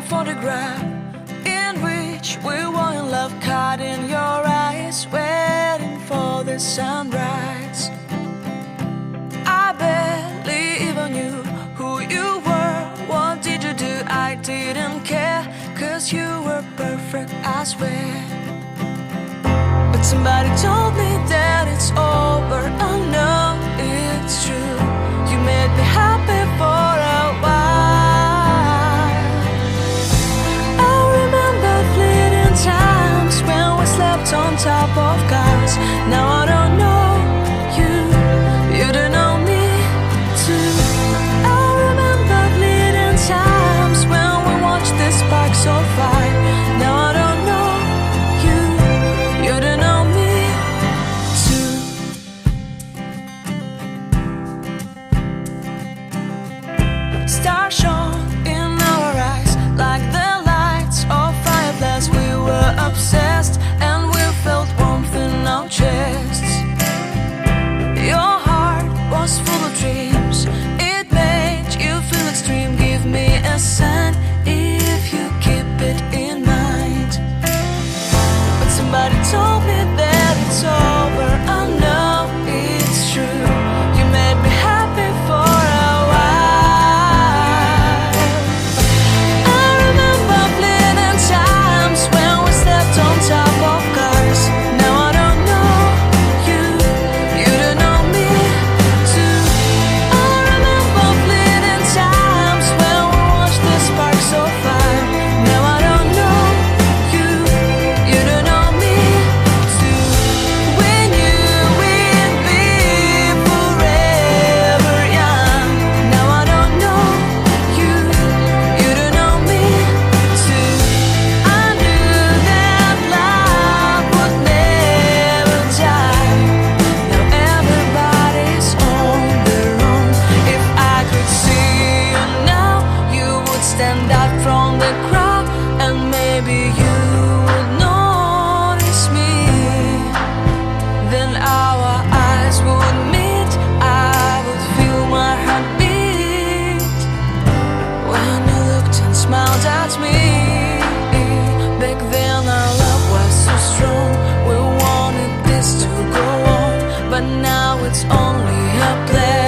photograph in which we were in love, caught in your eyes, waiting for the sunrise. I barely even knew who you were. What did you do? I didn't care, 'cause you were perfect, I swear. But somebody told me that it's over. I know it's true. You made me happy for a while. I remember fleeting times when we slept on top of cars. Now I don't know you, you don't know me too. I remember fleeting times when we watched the sparks of fire. Now I don't know you, you don't know me too. Stars shone in our eyes like the lights of fireflies. We were obsessed and we felt warmth in our chests. Your heart was full of dreams. It made you feel extreme. Give me a sign if you keep it in mind. But somebody told me that it's over. I know it's true. You made me happy for a while. I remember fleeting times when we slept on top of cars. Now I don't know you, you don't know me too. I remember fleeting times when we watched the sparks of fire. Now I don't know you, you don't know me too. We knew we'd be forever young. Now I don't know you, you don't know me too. I knew that love would never die. Now everybody's on their own. If I could see you now, you would stand out from the crowd, and maybe you would notice me. Then our eyes would meet. I would feel my heart beat when you looked and smiled at me. Back then our love was so strong. We wanted this to go on, but now it's only a play.